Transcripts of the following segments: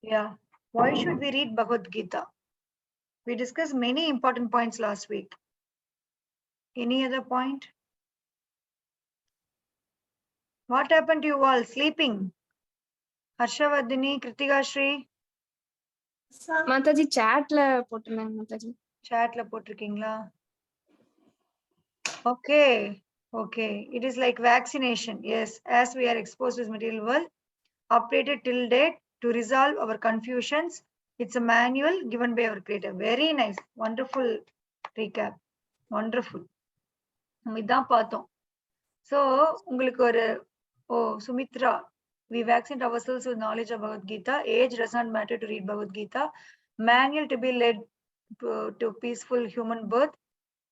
Yeah. Why should we read Bhagavad Gita? We discussed many important points last week. Any other point? What happened to you all? Sleeping? Harshavardhini, Kritika Shri? Mataji chatla போட்டுருந்தாங்க Mataji. Chatla போட்டிருக்கீங்களா? Okay. Okay. It is like vaccination. Yes. As we are exposed to this material world, updated till date to resolve our confusions. It's a manual given by our creator. Very nice. Wonderful recap. Wonderful. நம்ம இதான் பார்த்தோம். So, உங்களுக்கு ஒரு Sumitra, we vaccinated ourselves with knowledge of Bhagavad Gita. Age does not matter to read Bhagavad Gita. Manual to be led to peaceful human birth.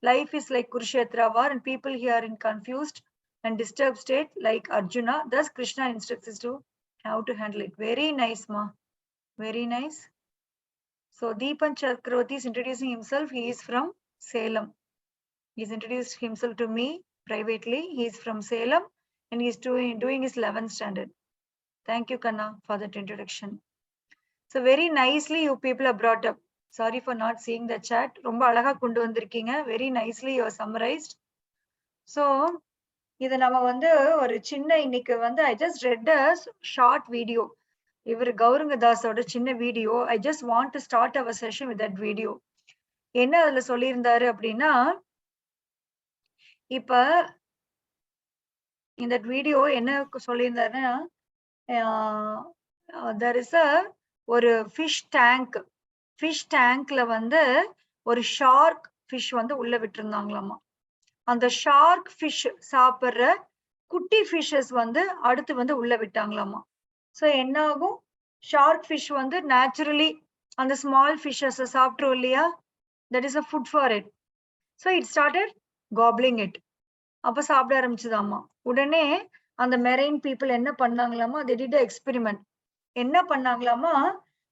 Life is like Kurukshetra war and people here are in confused and disturbed state like Arjuna. Thus Krishna instructs us to how to handle it. Very nice, ma. Very nice. So Deepan Chakravarti is introducing himself. He is from Salem. He's introduced himself to me privately. He is from Salem and he's doing his 11th standard. Thank you, Kanna, for that introduction. So very nicely you people are brought up. Sorry for not seeing the chat. ரொம்ப அழகா கொண்டு வந்திருக்கீங்க. Very nicely you are summarized. So இது நம்ம வந்து ஒரு சின்ன இன்னைக்கு வந்து I just read a short video. இவர் கௌரங்கதாஸோட சின்ன video. I just want to start our session with that video. என்ன அதுல சொல்லியிருந்தாரு அப்படின்னா, இப்ப இந்த வீடியோ என்ன சொல்லியிருந்தாருன்னா, there is a ஒரு ஃபிஷ் டேங்க்ல வந்து ஒரு ஷார்க் ஃபிஷ் வந்து உள்ள விட்டுருந்தாங்களாமா. அந்த ஷார்க் ஃபிஷ் சாப்பிடுற குட்டி ஃபிஷஸ் வந்து அடுத்து வந்து உள்ள விட்டாங்களாமா. ஸோ என்ன ஆகும், ஷார்க் ஃபிஷ் வந்து நேச்சுரலி அந்த ஸ்மால் ஃபிஷஸ் சாப்பிட்றோம் இல்லையா, that is a food for it. So it started gobbling it. அப்ப சாப்பிட ஆரம்பிச்சுதாமா. உடனே அந்த மெரைன் பீப்புள் என்ன பண்ணாங்களாமா, they did an experiment. என்ன பண்ணாங்களாமா,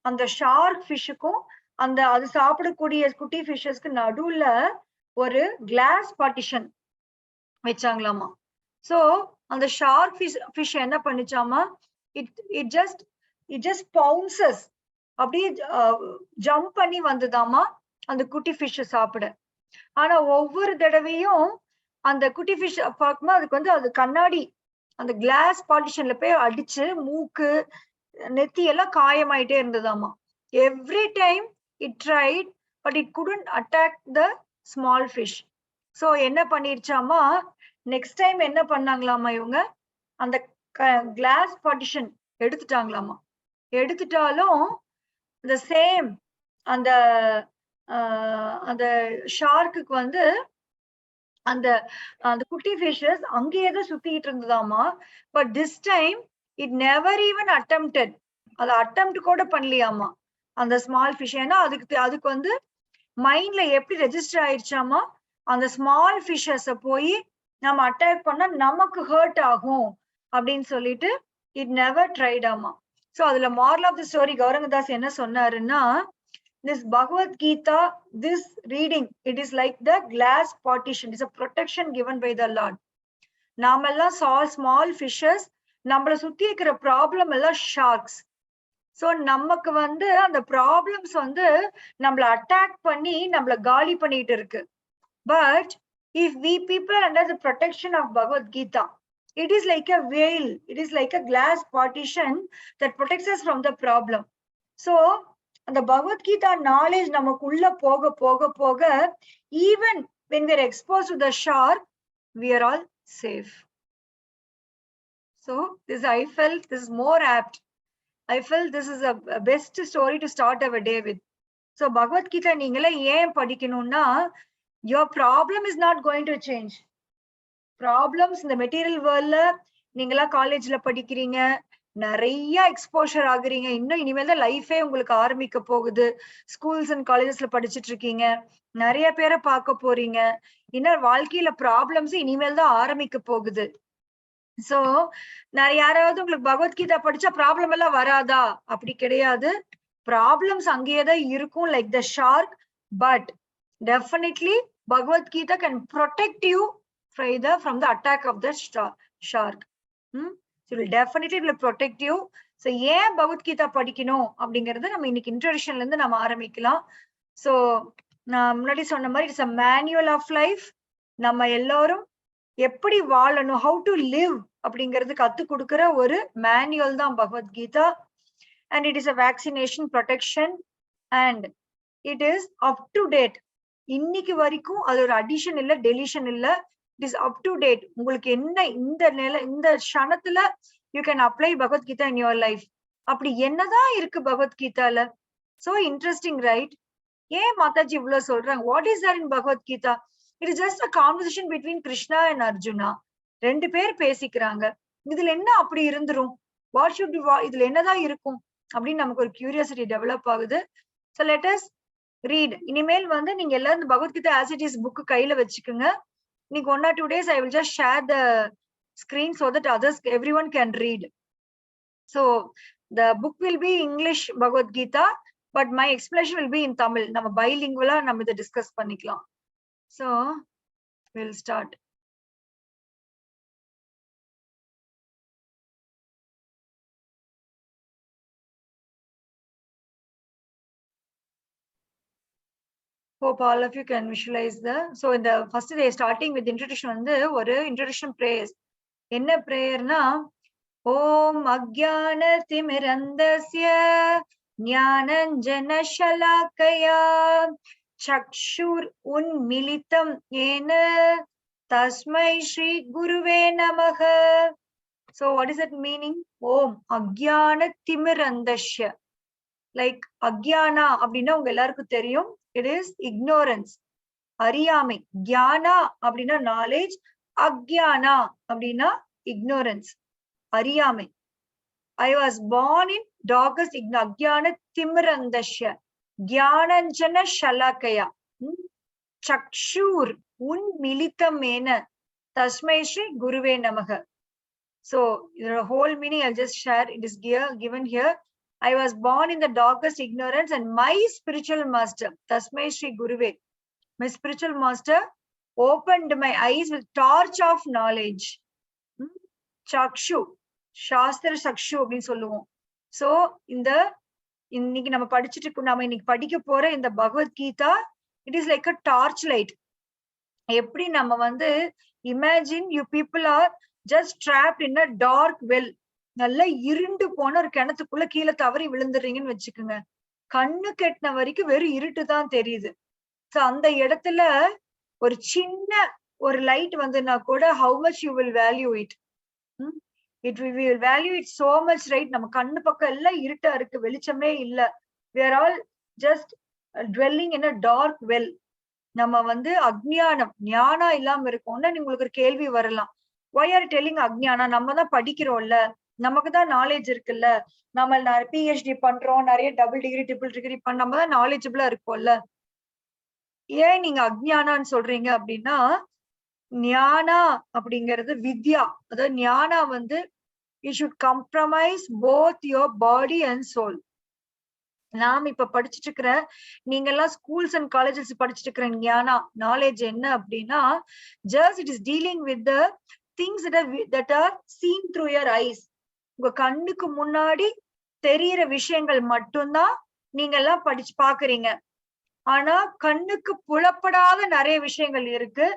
அந்த ஷார்க் ஃபிஷ்ஷுக்கும் அந்த அது சாப்பிடக்கூடிய குட்டி ஃபிஷஸ்க்கு நடுவுல ஒரு கிளாஸ் பார்ட்டிஷன் வச்சாங்களாமா. சோ அந்த ஷார்க் ஃபிஷ் என்ன பண்ணிச்சாமா, இட் ஜஸ்ட் பவுன்சஸ், அப்படியே ஜம்ப் பண்ணி வந்ததாமா அந்த குட்டி ஃபிஷ் சாப்பிட. ஆனா ஒவ்வொரு தடவையும் அந்த குட்டி ஃபிஷ் பார்க்கும்போது அதுக்கு வந்து அது கண்ணாடி அந்த கிளாஸ் பார்ட்டிஷன்ல போய் அடிச்சு மூக்கு நெத்தி எல்லாம் காயமாயிட்டே இருந்ததாமா. Every time it tried but it couldn't attack the small fish. So என்ன பண்ணிருச்சாமா, நெக்ஸ்ட் டைம் என்ன பண்ணாங்களாமா, இவங்க அந்த கிளாஸ் பார்ட்டிஷன் எடுத்துட்டாங்களாமா. எடுத்துட்டாலும் the சேம் அந்த அந்த ஷார்க்குக்கு வந்து அந்த அந்த குட்டி ஃபிஷஸ் அங்கேயே தான் சுத்திட்டு இருந்ததாமா. But this time it never even attempted, அதை அட்டெம்ப்ட் கூட பண்ணலையாமா அந்த ஸ்மால் ஃபிஷ். ஏன்னா அதுக்கு வந்து மைண்ட்ல எப்படி ரெஜிஸ்டர் ஆயிடுச்சாமா, அந்த ஸ்மால் ஃபிஷஸ போய் நம்ம அட்டாக் பண்ணா நமக்கு ஹர்ட் ஆகும் அப்படின்னு சொல்லிட்டு இட் நெவர் ட்ரைடாமா. ஸோ அதுல மாரல் ஆஃப் தி ஸ்டோரி கௌரங்கதாஸ் என்ன சொன்னாருன்னா, this Bhagavad Gita, this reading, it is like the glass partition. It's a protection given by the Lord. நாமெல்லாம் small fishes, நம்மள சுத்தி இருக்கிற ப்ராப்ளம் எல்லாம் ஷார்க்ஸ். ஸோ நமக்கு வந்து அந்த ப்ராப்ளம்ஸ் வந்து நம்மள அட்டாக் பண்ணி நம்மள காலி பண்ணிட்டு இருக்கு. But if we people under the protection of Bhagavad Gita, it is like a veil, it is like a glass partition that protects us from the problem. So அந்த பகவத்கீதா நாலேஜ் நமக்குள்ள போக போக போக, even when we are exposed to the shark, we are all safe. So this I felt this is more apt. I felt this is a best story to start our day with. So Bhagavad Gita நீங்களே ஏன் படிக்கணும்னா, your problem is not going to change. Problems இந்த material வேர்ல்ட்ல நீங்களா காலேஜ்ல படிக்கிறீங்க, நிறைய exposure ஆகுறீங்க, இன்னும் இனிமேல் தான் லைஃபே உங்களுக்கு ஆரம்பிக்க போகுது. ஸ்கூல்ஸ் அண்ட் காலேஜஸ்ல படிச்சுட்டு இருக்கீங்க, நிறைய பேரை பார்க்க போறீங்க, இன்னும் வாழ்க்கையில ப்ராப்ளம்ஸ் இனிமேல் தான் ஆரம்பிக்க போகுது. சோ யாராவது உங்களுக்கு பகவத்கீதா படிச்சா ப்ராப்ளம் எல்லாம் வராதா? அப்படி கிடையாது. ப்ராப்ளம்ஸ் அங்கேயேதான் இருக்கும், like the shark. But definitely Bhagavad Gita can protect you from the attack of the shark. So it will definitely will protect you. So ஏன் பகவத்கீதா படிக்கணும் அப்படிங்கறது நம்ம இன்னைக்கு இன்ட்ரோடக்ஷன்ல இருந்து நம்ம ஆரம்பிக்கலாம். So நான் முன்னாடி சொன்ன மாதிரி it's a manual of life. நம்ம எல்லாரும் எப்படி வாழணும், how to live அப்படிங்கிறது கத்து கொடுக்கிற ஒரு மேனுவல் தான் Bhagavad Gita. And it is a vaccination protection and it is up to date. இன்னைக்கு வரைக்கும் அது ஒரு அடிஷன் இல்ல டெலிஷன் இல்ல, it is up to date. உங்களுக்கு என்ன இந்த க்ஷணத்துல you can apply Bhagavad Gita in your life. அப்படி என்னதான் இருக்கு பகவத்கீதால? So interesting, right? ஏன் மாதாஜி இவ்வளவு சொல்றாங்க? What is there in Bhagavad Gita? It is just a conversation between Krishna and Arjuna. ரெண்டு பேர் பேசிக்கிறாங்க. இதுல என்ன அப்படி இருந்துரும்? What should be, இதுல என்னதான் இருக்கும் அப்படின்னு நமக்கு ஒரு கியூரியாசிட்டி டெவலப் ஆகுது. So let us read. இனிமேல் வந்து நீங்க எல்லாரும் இந்த Bhagavad Gita as it is book கையில வச்சுக்கோங்க. இன்னைக்கு 1 or 2 days I will just share the screen so that everyone can read. So the book will be English Bhagavad Gita, but my explanation will be in Tamil. நம்ம bilingual நம்ம இத discuss பண்ணிக்கலாம். So we'll start. Hope all of you can visualize the, so in the first day starting with introduction வந்து ஒரு introduction prayers. என்ன பிரேயர்னா, ஓம் அக்ஞான திமிரந்தஸ்ய ஞானஞ்சன ஷலாக்கயா சக்ஷுர் உன்மிலிதம் ஏன தஸ்மை ஸ்ரீ குருவே நமஹ. So what is that meaning? ஓம் அக்ஞான திமிரந்தஸ்ய, லைக் அக்ஞானா அப்படின்னா உங்க எல்லாருக்கும் தெரியும், it is ignorance, அறியாமை. ஞானா அப்படின்னா knowledge, அக்ஞானா அப்படின்னா ignorance, அறியாமை. I was born in darkest அக்ஞான திமிரந்தஸ்ய ஞானஞ்சன ஷலாக்கயா சக்ஷூர் உன்மிலிதமேன தஸ்மை ஸ்ரீ குருவே நமக. So the whole meaning I'll just share. It is given here. I was born in the darkest ignorance and my spiritual master, Tasmai Shri Guruve, my spiritual master opened my eyes with torch of knowledge. Chakshu, Shastra Chakshu அப்படின்னு சொல்லுவோம். So இன்னைக்கு நம்ம படிச்சுட்டு நம்ம இன்னைக்கு படிக்க போற இந்த Bhagavad Gita, it is like a torch light. எப்படி நம்ம வந்து imagine you people are just trapped in a dark well. நல்லா இருண்டு போன ஒரு கிணத்துக்குள்ள கீழே தவறி விழுந்துடுறீங்கன்னு வச்சுக்கோங்க. கண்ணு கெட்டின வரைக்கும் வெறும் இருட்டு தான் தெரியுது. சோ அந்த இடத்துல ஒரு சின்ன ஒரு லைட் வந்துன்னா கூட how much you will value it. We will value it so much, right? நம்ம கண்ணு பக்கம் எல்லாம் இருட்டா இருக்கு, வெளிச்சமே இல்ல. We are all just dwelling in a dark well. நம்ம வந்து அக்ஞானம் ஞானா இல்லாம இருக்கோம்னா உங்களுக்கு ஒரு கேள்வி வரலாம். Why are you telling அக்ஞானா? நம்ம தான் படிக்கிறோம்ல, நமக்கு தான் நாலேஜ் இருக்குல்ல, நம்ம PhD பண்றோம், நிறைய டபுள் டிகிரி ட்ரிபிள் டிகிரி பண்ண, நம்ம தான் நாலேஜபிளா இருக்கோம்ல, ஏன் நீங்க அக்ஞானான்னு சொல்றீங்க அப்படின்னா, ஞானா அப்படிங்கிறது வித்யா. அதாவது ஞானா வந்து you should compromise both your body and soul. நாம் இப்ப படிச்சுட்டு இருக்கிற, நீங்க எல்லாம் ஸ்கூல்ஸ் அண்ட் காலேஜஸ் படிச்சுட்டு இருக்கிற ஞானா நாலேஜ் என்ன அப்படின்னா, just it is dealing with the things that are seen through your eyes. உங்க கண்ணுக்கு முன்னாடி தெரியிற விஷயங்கள் மட்டும்தான் நீங்க எல்லாம் படிச்சு பாக்குறீங்க. ஆனா கண்ணுக்கு புலப்படாத நிறைய விஷயங்கள் இருக்கு.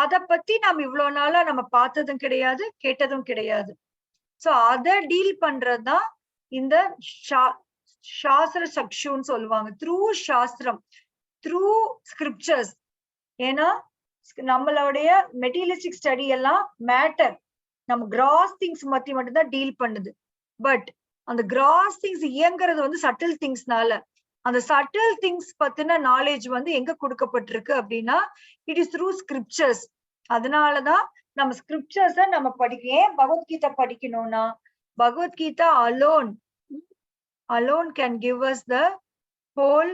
அத பத்தி நம்ம இவ்வளவு நாளா நம்ம பார்த்ததும் கிடையாது, கேட்டதும் கிடையாது. சோ அத டீல் பண்றதுதான் இந்த சாஸ்திர சக்ஷுன்னு சொல்லுவாங்க. த்ரூ சாஸ்திரம், த்ரூ ஸ்கிரிப்சர்ஸ். ஏன்னா நம்மளுடைய மெட்டீரியலிஸ்டிக் ஸ்டடி எல்லாம் மேட்டர், நம்ம கிராஸ் திங்ஸ் பத்தி மட்டும்தான் டீல் பண்ணுது. பட் அந்த கிராஸ் திங்ஸ் இயங்குறது வந்து சட்டில் திங்ஸ்னால, அந்த சட்டில் திங்ஸ் பத்தின நாலேஜ் வந்து எங்க கொடுக்கப்பட்டிருக்கு அப்படின்னா, இட் இஸ் த்ரூ ஸ்கிரிப்சர்ஸ். அதனாலதான் நம்ம ஸ்கிரிப்சர்ஸ் நம்ம படிக்க. ஏன் பகவத்கீதா படிக்கணும்னா, Bhagavad Gita alone can give us the whole.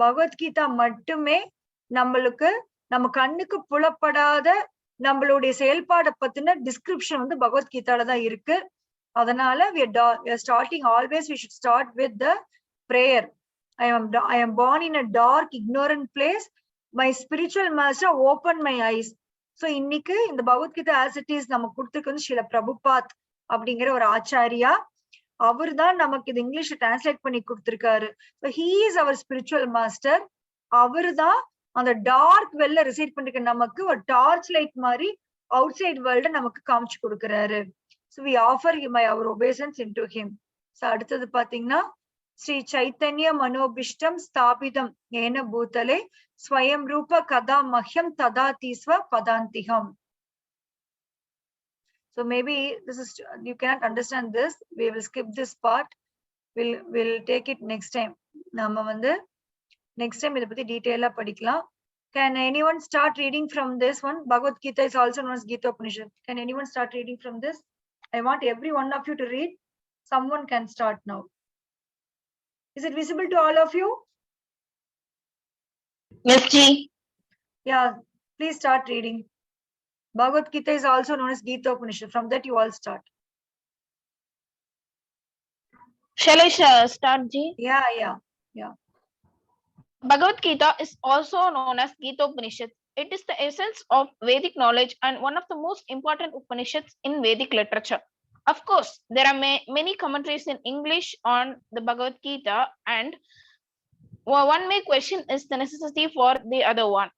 Bhagavad Gita மட்டுமே நம்மளுக்கு நம்ம கண்ணுக்கு புலப்படாத நம்மளுடைய செயல்பாடை பத்தின டிஸ்கிரிப்ஷன் வந்து பகவத்கீதால தான் இருக்கு. அதனால we are starting, always we should start with the prayer. I am born in a dark ignorant place, my spiritual master opened my eyes. So இன்னைக்கு இந்த பகவத்கீதா as it is நமக்கு கொடுத்துருக்கு வந்து ஸ்ரீல பிரபுபாத் அப்படிங்கிற ஒரு ஆச்சாரியா. அவர் தான் நமக்கு இது இங்கிலீஷ்ல டிரான்ஸ்லேட் பண்ணி கொடுத்திருக்காரு. So he is our spiritual master. அவரு தான் அந்த டார்க் வெல்ல ரிசைட் பண்ணிருக்க நமக்கு ஒரு டார்ச் லைட் மாதிரி அவுட் சைட் வேர்ல்ட நமக்கு காமிச்சு கொடுக்குறாரு. So we offer him our obeisance into him. So அடுத்தது பாத்தீங்கன்னா ஸ்ரீ சைத்தன்ய மனோபிஷ்டம் ஸ்தாபிதம் ஏன பூதலே ஸ்வயம் ரூப கதா மஹ்யம் ததா தீஸ்வ பதாந்திகம். So maybe this is, you cannot understand this. We will skip this part. We'll take it next time. நாம வந்து next time இத பத்தி டீடைலா படிக்கலாம். Can anyone start reading from this one? Bhagavad Gita is also known as Gita Upanishad. Can anyone start reading from this? I want every one of you to read. Someone can start now. Is it visible to all of you? Yes, Ji. Yeah, please start reading. Bhagavad Gita is also known as Gita Upanishad. From that you all start. Shall I start, Ji? Yeah. Bhagavad Gita is also known as Gita Upanishad. It is the essence of Vedic knowledge and one of the most important Upanishads in Vedic literature. Of course, there are many commentaries in English on the Bhagavad Gita, and one may question is the necessity for the other one.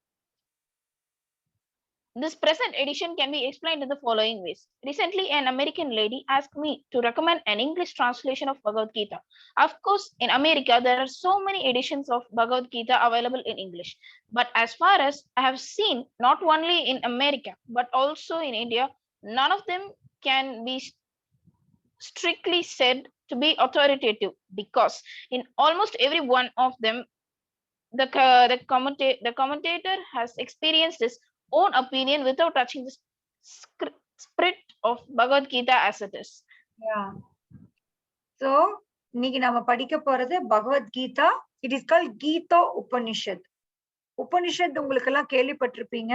This present edition can be explained in the following ways. Recently, an American lady asked me to recommend an English translation of Bhagavad Gita. Of course, in America, there are so many editions of Bhagavad Gita available in English. But as far as I have seen, not only in America, but also in India, none of them can be strictly said to be authoritative, because in almost every one of them, the commentator has experienced his own opinion without touching the spirit of Bhagavad Gita as it is. Yeah. So இன்னைக்கு நாம படிக்க போறது Bhagavad Gita. It is called Gita Upanishad. Upanishad உங்களுக்கு எல்லாம் கேள்விப்பட்டிருப்பீங்க.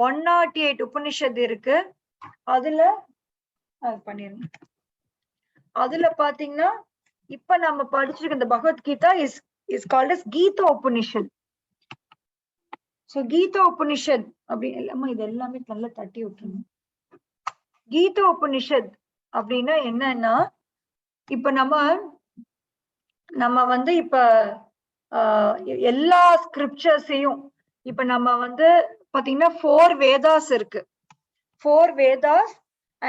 108 உபனிஷத் இருக்கு. அதுல பாத்தீங்கன்னா இப்ப நம்ம படிச்சிருக்க இந்த Bhagavad Gita is called as Gita Upanishad. So Gita Upanishad அப்படி எல்லாமே இது எல்லாமே நல்லா தட்டி விட்டுருங்க. கீதா உபனிஷத் அப்படின்னா என்னன்னா, இப்ப நம்ம வந்து இப்ப எல்லா ஸ்கிரிப்சர்ஸையும் இப்ப நம்ம வந்து பாத்தீங்கன்னா 4 வேதாஸ் இருக்கு. 4 வேதாஸ்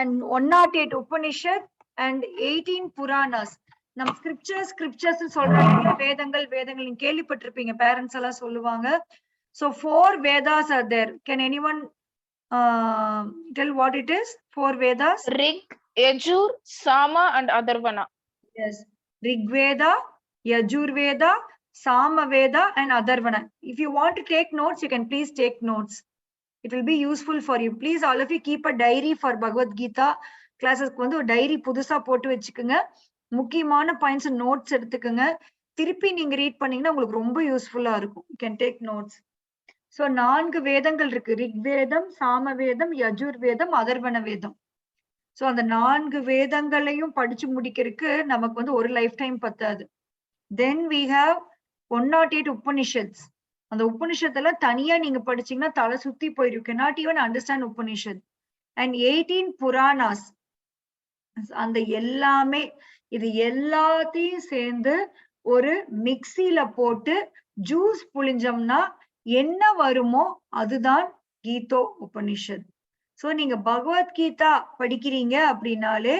அண்ட் 108 உபனிஷத் அண்ட் 18 புராணாஸ். நம்ம ஸ்கிரிப்சர்ஸ் சொல்றாங்க. வேதங்கள் நீங்க கேள்விப்பட்டிருப்பீங்க, பேரண்ட்ஸ் எல்லாம் சொல்லுவாங்க. So 4 Vedas are there. Can anyone tell what it is? 4 Vedas? Rig, Yajur, Sama and Atharvana. Yes. Rig Veda, Yajur Veda, Sama Veda and Atharvana. If you want to take notes, you can please take notes. It will be useful for you. Please all of you keep a diary for Bhagavad Gita classes. வந்து ஒரு diary புதுசா போட்டு வச்சுக்கோங்க. முக்கியமான points notes எடுத்துக்கோங்க. திருப்பி நீங்க read பண்ணீங்கன்னா உங்களுக்கு ரொம்ப யூஸ்ஃபுல்லா இருக்கும். You can take notes. So 4 வேதங்கள் இருக்கு. ரிக்வேதம், சாமவேதம், யஜுர் வேதம், அதர்வண வேதம். சோ அந்த 4 வேதங்களையும் படிச்சு முடிக்கிறதுக்கு நமக்கு வந்து ஒரு லைஃப் டைம் பத்தாது. Then we have 108 Upanishads. அந்த உபனிஷத்துல தனியா நீங்க படிச்சீங்கன்னா தலை சுத்தி போயிடும். You cannot even understand Upanishad. And 18 Puranas. அந்த எல்லாமே இது எல்லாத்தையும் சேர்ந்து ஒரு மிக்சியில போட்டு ஜூஸ் புளிஞ்சோம்னா என்ன வருமோ அதுதான் கீதோ உபனிஷத். சோ நீங்க பகவத்கீதா படிக்கிறீங்க அப்படின்னாலே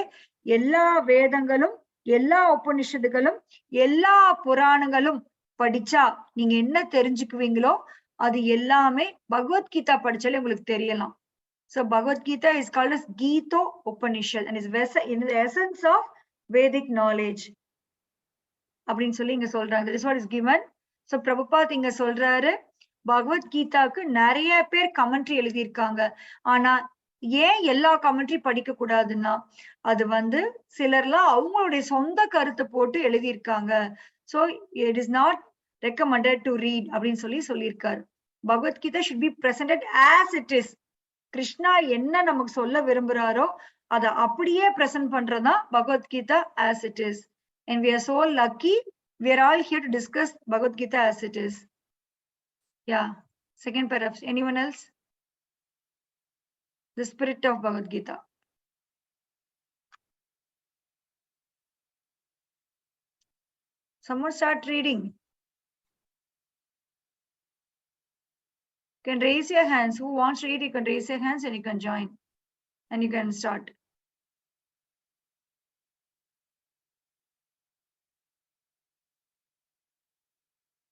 எல்லா வேதங்களும், எல்லா உபனிஷத்துகளும், எல்லா புராணங்களும் படிச்சா நீங்க என்ன தெரிஞ்சுக்குவீங்களோ அது எல்லாமே பகவத்கீதா படிச்சாலே உங்களுக்கு தெரியலாம். So Bhagavad Gita is called as Gita Upanishad and is in the essence of Vedic knowledge. அப்படின்னு சொல்லி இங்க சொல்றாங்க. This is what is given. So Prabhupada இங்க சொல்றாரு, பகவத் கீதாக்கு நிறைய பேர் கமெண்ட்ரி எழுதியிருக்காங்க. ஆனா ஏன் எல்லா கமெண்ட்ரி படிக்க கூடாதுன்னா, அது வந்து சிலர்லாம் அவங்களுடைய சொந்த கருத்தை போட்டு எழுதியிருக்காங்க. So it is not recommended to read அப்படின்னு சொல்லியிருக்காரு. பகவத் Geetha should be presented as it is. Krishna என்ன நமக்கு சொல்ல விரும்புறாரோ அதை அப்படியே பிரசன்ட் பண்றதா பகவத் Geetha as it is. And we are so lucky we are all here to discuss Bhagavad Gita as it is. Yeah, second paragraph. Anyone else? The spirit of Bhagavad Gita. Someone start reading. You can raise your hands. Who wants to read, you can raise your hands and you can join. And you can start.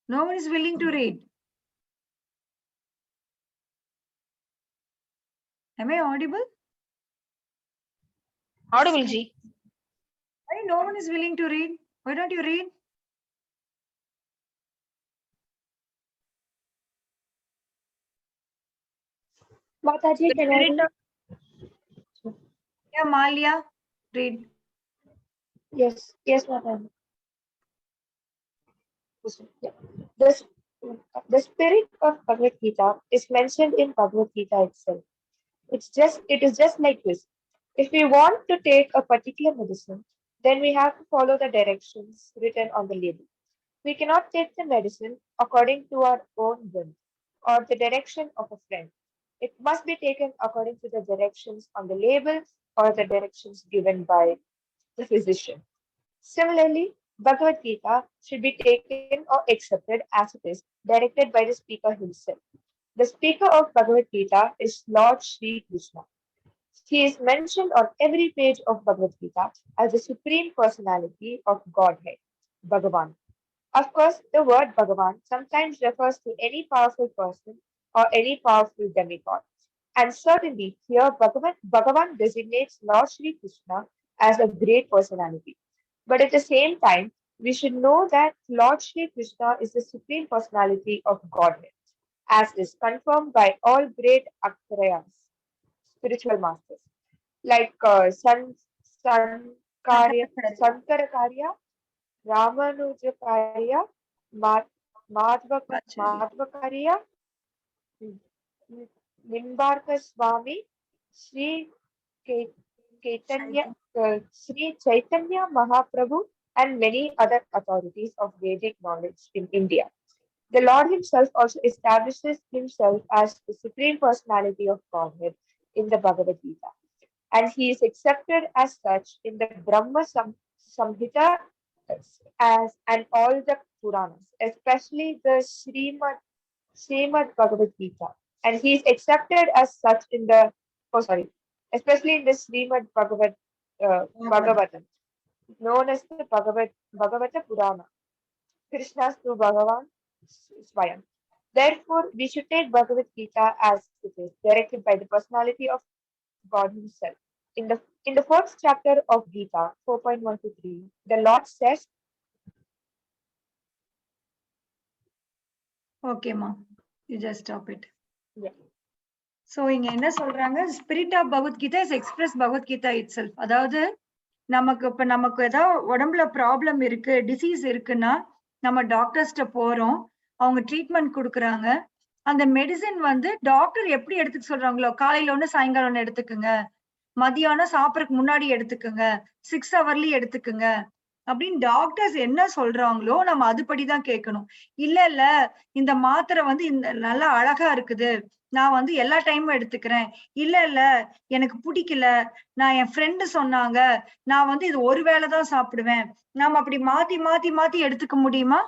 No one is willing to read. Am I audible? Audible, Ji. Why no one is willing to read? Why don't you read? Mataji, can I read? Yeah, Malia, read. Yes, Mataji. The spirit of Bhagavad Gita is mentioned in Bhagavad Gita itself. It is just like this. If we want to take a particular medicine, then we have to follow the directions written on the label. We cannot take the medicine according to our own whim or the direction of a friend. It must be taken according to the directions on the label or the directions given by the physician. Similarly, Bhagavad Gita should be taken or accepted as it is, directed by the speaker himself. The speaker of Bhagavad Gita is Lord Sri Krishna. He is mentioned on every page of Bhagavad Gita as the supreme personality of Godhead, Bhagavan. Of course, the word Bhagavan sometimes refers to any powerful person or any powerful demigod. And certainly here Bhagavan designates Lord Sri Krishna as a great personality. But at the same time, we should know that Lord Sri Krishna is the supreme personality of Godhead, as is confirmed by all great Aktarayas, spiritual masters, like Sankarakarya, Ramanujakarya, Madhvakarya, Nimbarka Swami, Sri Chaitanya Mahaprabhu, and many other authorities of Vedic knowledge in India. The Lord himself also establishes himself as the supreme personality of Godhead in the Bhagavad Gita, and he is accepted as such in the Brahma Samhita as and all the Puranas, especially the Srimad Bhagavad Gita, and he is accepted as such in the especially in the Srimad Bhagavatam, known as the Bhagavata Purana, Krishna's to Bhagavan Swayam. Therefore, we should take Bhagavad Gita as it is, directed by the personality of God himself. In the fourth chapter of Gita, 4.1 to 3, the Lord says, Okay, ma. You just stop it. Yeah. So இங்க என்ன சொல்றாங்க, spirit of Bhagavad Gita is expressed Bhagavad Gita itself. அதாவது நமக்கு ஏதாவது உடம்புல problem இருக்கு, disease இருக்குன்னா நம்ம டாக்டர்ஸ்ட போறோம், அவங்க ட்ரீட்மெண்ட் கொடுக்குறாங்க. அந்த மெடிசின் வந்து டாக்டர் எப்படி எடுத்துக்க சொல்றாங்களோ, காலையில ஒண்ணு சாயங்காலம் ஒண்ணு எடுத்துக்குங்க, மதியானம் சாப்பிடறதுக்கு முன்னாடி எடுத்துக்குங்க, 6 ஹவர்லி எடுத்துக்குங்க அப்படின்னு டாக்டர்ஸ் என்ன சொல்றாங்களோ நம்ம அதுபடிதான் கேட்கணும். இல்ல இந்த மாத்திரை வந்து இந்த நல்லா அழகா இருக்குது, நான் வந்து எல்லா டைமும் எடுத்துக்கிறேன், இல்ல எனக்கு பிடிக்கல, நான் என் ஃப்ரெண்டு சொன்னாங்க, நான் வந்து இது ஒரு வேளைதான் சாப்பிடுவேன், நாம அப்படி மாத்தி மாத்தி மாத்தி எடுத்துக்க முடியுமா?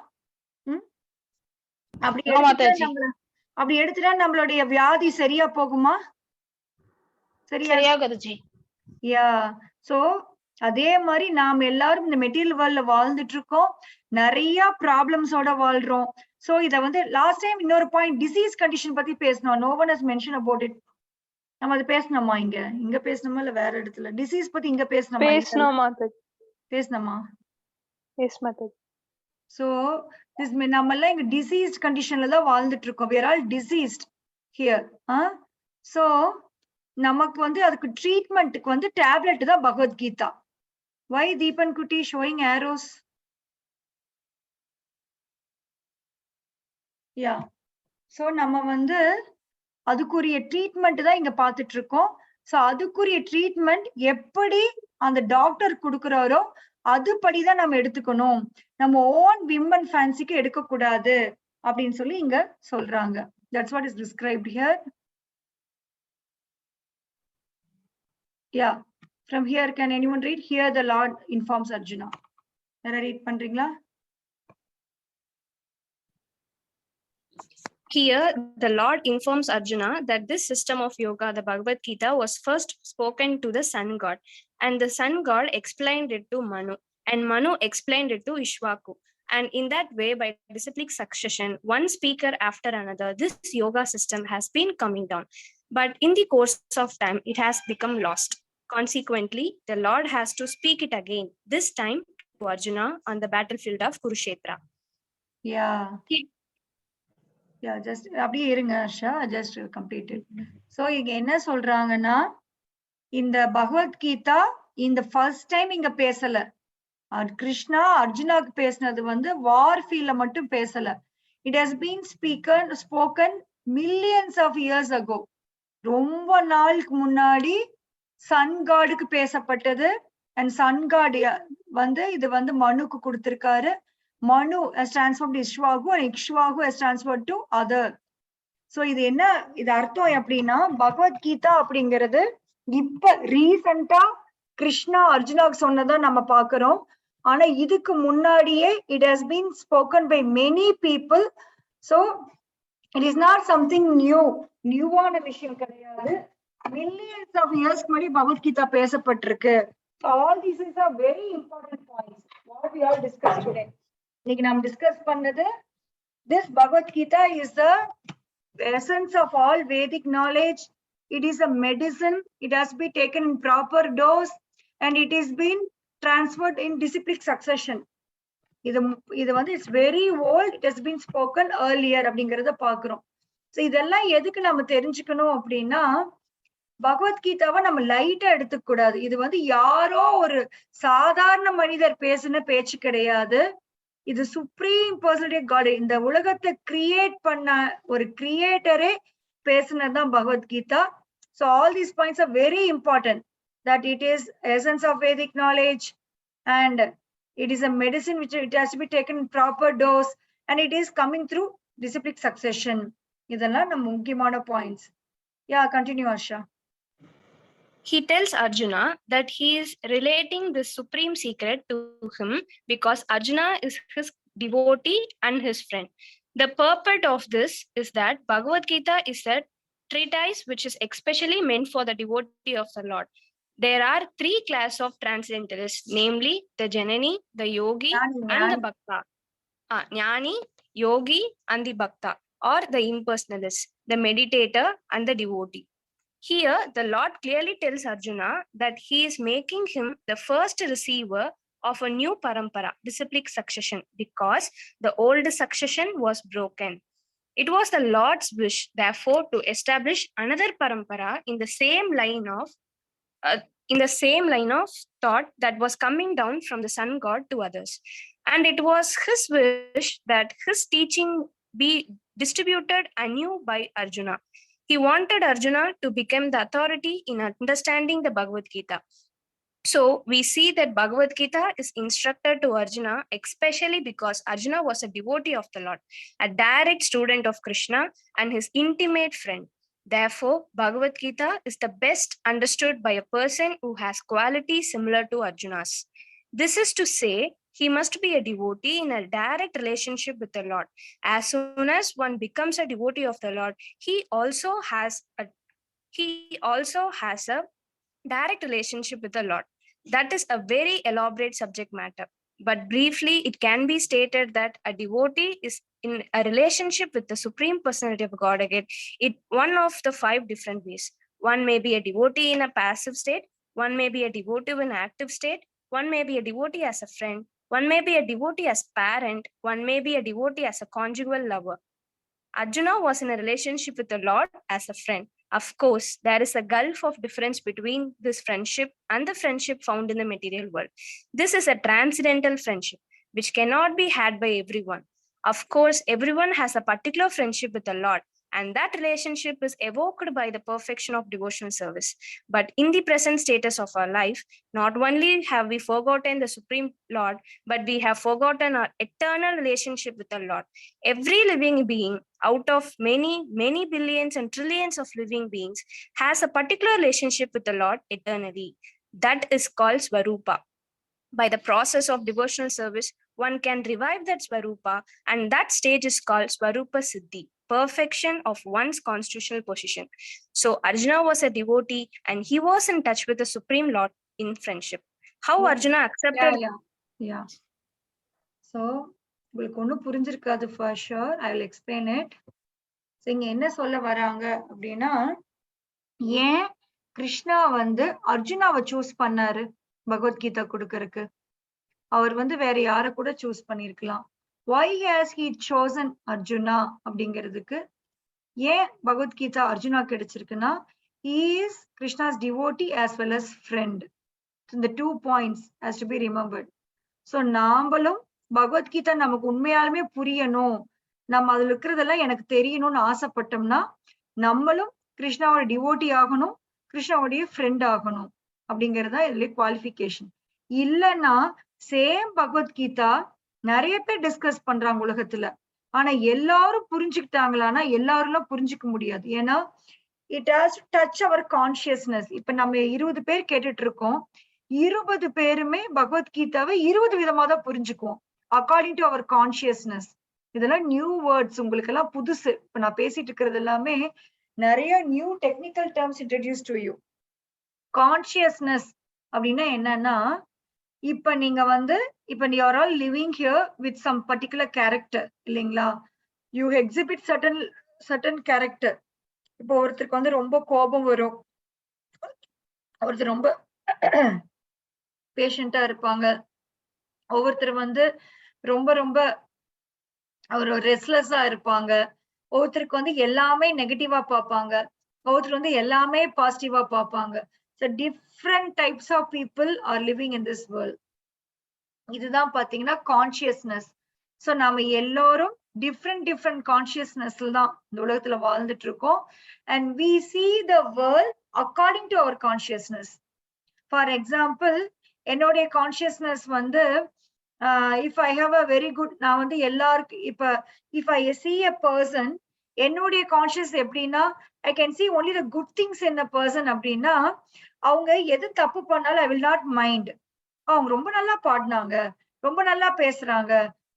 அப்படி எடுத்துட்டா நம்மளுடைய வியாதி சரியா போகுமா? சரியாகாது ஜி. யா, சோ அதே மாதிரி நாம் எல்லாரும் இந்த மெட்டீரியல் வேர்ல்ட்ல வாழ்ந்துட்டு இருக்கோம், நிறைய ப்ராப்ளம்ஸோட வாழ்றோம். சோ இத வந்து லாஸ்ட் டைம் இன்னொரு பாயிண்ட் டிசீஸ் கண்டிஷன் பத்தி பேசணும். No one has mention about it. நம்ம அது பேசணுமா? இங்க பேசணுமா இல்ல வேற இடத்துல? டிசீஸ் பத்தி இங்க பேசணுமா? பேசணுமா? எஸ் மாதா. சோ நம்ம எல்லாம் இங்க டிசீஸ்ட் கண்டிஷன்ல தான் வாழ்ந்துட்டு இருக்கோம். we are all diseased here. So நமக்கு வந்து அதுக்கு ட்ரீட்மெண்ட்டுக்கு வந்து டேப்லெட் தான் Bhagavad Gita. Why Deepan Kuti showing arrows? Yeah. So நம்ம வந்து அதுக்குரிய ட்ரீட்மெண்ட் தான் இங்க பாத்துட்டு இருக்கோம். சோ அதுக்குரிய ட்ரீட்மெண்ட் எப்படி அந்த டாக்டர் கொடுக்கறாரோ அதுபடிதான் நம்ம எடுத்துக்கணும். நம்ம ஓன் விமன் ஃபேன்சிக்கு எடுக்க கூடாது அப்படின்னு சொல்லி இங்க சொல்றாங்க. That's what is described here. Yeah. From here, can anyone read? Here the Lord informs Arjuna. Read பண்றீங்களா? Here, the Lord informs Arjuna that this system of yoga, the Bhagavad Gita, was first spoken to the sun god, and the sun god explained it to Manu, and Manu explained it to Ishwaku. And in that way, by disciplic succession, one speaker after another, this yoga system has been coming down. But in the course of time, it has become lost. Consequently, the Lord has to speak it again, this time to Arjuna on the battlefield of Kurukshetra. Yeah. Yeah, just அப்படியே இருங்க Harsha, just complete it. So இங்க என்ன சொல்றாங்கன்னா, இந்த பகவத்கீதா இந்த first time இங்க பேசல. கிருஷ்ணா அர்ஜுனாக்கு பேசினது வந்து வார் ஃபீல்ட்ல மட்டும் பேசல. It has been spoken millions of years ago. ரொம்ப நாளுக்கு முன்னாடி சன் காடுக்கு பேசப்பட்டது. அண்ட் சன் காட் வந்து இது வந்து மனுக்கு கொடுத்திருக்காரு. Manu has transformed Ishwaku and Ikshwaku has transferred to other. So இது என்ன இது அர்த்தம் எப்படின்னா, பகவத்கீதா அப்படிங்கிறது இப்ப ரீசெண்டா கிருஷ்ணா அர்ஜுனாக்கு சொன்னதா நம்ம பாக்குறோம். ஆனா இதுக்கு முன்னாடியே it has been spoken by many people. So it is not something நியூவான விஷயம் கிடையாது. மில்லியன்ஸ் ஆஃப் இயர்ஸ்க்கு முன்னாடி பகவத்கீதா பேசப்பட்டிருக்கு. All these is are very important points what we are discuss today. இன்னைக்கு நாம் டிஸ்கஸ் பண்ணது, this Bhagavad Gita is the essence of all Vedic knowledge. It is a medicine. It has been taken in proper dose and it is been transferred in disciplic succession. இது வந்து it's very old. It has been spoken earlier அப்படிங்கறத பாக்குறோம். So இதெல்லாம் எதுக்கு நம்ம தெரிஞ்சுக்கணும் அப்படின்னா, பகவத்கீதாவை நம்ம லைட்டா எடுத்துக்க கூடாது. இது வந்து யாரோ ஒரு சாதாரண மனிதர் பேசின பேச்சு கிடையாது. இது சுப்ரீம் பர்சனாலிட்டி ஆஃப் காட். இந்த உலகத்தை கிரியேட் பண்ண ஒரு கிரியேட்டரே பேசினதுதான் Bhagavad Gita. So all these points are very important, that it is essence of Vedic knowledge and it is a medicine which it has to be taken in proper dose and it is coming through disciplic succession. இதெல்லாம் நம்ம முக்கியமான points. Yeah, continue Asha. He tells Arjuna that he is relating this supreme secret to him because Arjuna is his devotee and his friend. The purport of this is that Bhagavad Gita is a treatise which is especially meant for the devotee of the Lord. There are three classes of transcendentalists, namely the Janani, the Yogi, and the Bhakta. Jnani, Yogi, and the Bhakta, or the impersonalist, the meditator, and the devotee. Here, the Lord clearly tells Arjuna that he is making him the first receiver of a new parampara, disciplic succession, because the old succession was broken. It was the Lord's wish, therefore, to establish another parampara in the same line of thought that was coming down from the sun god to others. And it was his wish that his teaching be distributed anew by Arjuna. He wanted Arjuna to become the authority in understanding the Bhagavad Gita. So we see that Bhagavad Gita is instructed to Arjuna, especially because Arjuna was a devotee of the Lord, a direct student of Krishna and his intimate friend. Therefore, Bhagavad Gita is the best understood by a person who has qualities similar to Arjuna's. This is to say, he must be a devotee in a direct relationship with the Lord. As soon as one becomes a devotee of the Lord, he also has a direct relationship with the Lord. That is a very elaborate subject matter. But briefly, it can be stated that a devotee is in a relationship with the Supreme Personality of Godhead in one of the 5 different ways. One may be a devotee in a passive state, one may be a devotee in an active state, one may be a devotee as a friend, one may be a devotee as parent, one may be a devotee as a conjugal lover. Arjuna was in a relationship with the Lord as a friend. Of course, there is a gulf of difference between this friendship and the friendship found in the material world. This is a transcendental friendship, which cannot be had by everyone. Of course, everyone has a particular friendship with the Lord, and that relationship is evoked by the perfection of devotional service. But in the present status of our life, not only have we forgotten the Supreme Lord, but we have forgotten our eternal relationship with the Lord. Every living being out of many, many billions and trillions of living beings has a particular relationship with the Lord eternally. That is called Svarupa. By the process of devotional service, one can revive that Svarupa, and that stage is called Svarupa Siddhi, perfection of one's constitutional position. So Arjuna was a devotee and he was in touch with the Supreme Lord in friendship. How Yeah. Arjuna accepted. Yeah. So உங்களுக்கு ஒன்னும் புரிஞ்சிருக்காது for sure. I will explain it. So இங்க என்ன சொல்ல வராங்க அப்படின்னா, ஏன் கிருஷ்ணா வந்து அர்ஜுனாவை choose பண்ணாரு பகவத்கீதா கொடுக்கறதுக்கு? அவர் வந்து வேற யார கூட சூஸ் பண்ணிருக்கலாம். Why has he chosen Arjuna அப்படிங்கிறதுக்கு ஏன் Bhagavad Gita Arjuna கிடைச்சிருக்குன்னா, he is Krishna's devotee as well as friend. So the 2 points has to be remembered. So நாமளும் பகவத்கீதா நமக்கு உண்மையாலுமே புரியணும், நம்ம அதுல இருக்கிறதெல்லாம் எனக்கு தெரியணும்னு ஆசைப்பட்டோம்னா நம்மளும் கிருஷ்ணாவோட டிவோட்டி ஆகணும், கிருஷ்ணாவுடைய ஃப்ரெண்ட் ஆகணும் அப்படிங்கறதா இதுல குவாலிஃபிகேஷன். இல்லைன்னா சேம் பகவத்கீதா நிறைய பேர் டிஸ்கஸ் பண்றாங்க உலகத்துல, ஆனா எல்லாரும் புரிஞ்சுக்கிட்டாங்களான்னா எல்லாரும் புரிஞ்சுக்க முடியாது. ஏன்னா it has to touch our consciousness. இப்ப நம்ம 20 பேர் கேட்டுட்டு இருக்கோம், 20 பேருமே பகவத்கீதாவை 20 விதமா தான் புரிஞ்சுக்குவோம் அக்கார்டிங் டு அவர் கான்சியஸ்னஸ். இதெல்லாம் நியூ வேர்ட்ஸ், உங்களுக்கு எல்லாம் புதுசு. இப்ப நான் பேசிட்டு இருக்கிறது எல்லாமே நிறைய new technical terms introduce to you. Consciousness அப்படின்னா என்னன்னா, இப்ப நீங்க வந்து இப்ப you are all living here with some particular character இல்லைங்களா? You exhibit certain character. இப்போ ஒருத்தருக்கு வந்து ரொம்ப கோபம் வரும், ஒருத்தர் ரொம்ப பேஷண்டா இருப்பாங்க, ஒவ்வொருத்தர் வந்து ரொம்ப ரொம்ப ஒரு ரெஸ்ட்லெஸ்ஸா இருப்பாங்க, ஒருத்தருக்கு வந்து எல்லாமே நெகட்டிவா பார்ப்பாங்க, ஒருத்தர் வந்து எல்லாமே பாசிட்டிவா பார்ப்பாங்க. So different types of people are living in this world. இதுதான் பாத்தீங்கன்னா கான்சியஸ்னஸ். சோ நாம எல்லாரும் டிஃப்ரெண்ட் கான்சியஸ்னஸ்ல தான் இந்த உலகத்துல வாழ்ந்துட்டு இருக்கோம். And we see the world according to our consciousness. For example, என்னுடைய கான்சியஸ்னஸ் வந்து if I have a very good, நான் வந்து எல்லாருக்கும் இப்ப if I see a person, என்னுடைய கான்சியஸ் எப்படின்னா I can see only the good things in a person. அப்படின்னா அவங்க எது தப்பு பண்ணாலும் I will not mind. அவங்க ரொம்ப நல்லா பாடினாங்க, ரொம்ப நல்லா பேசுறாங்க,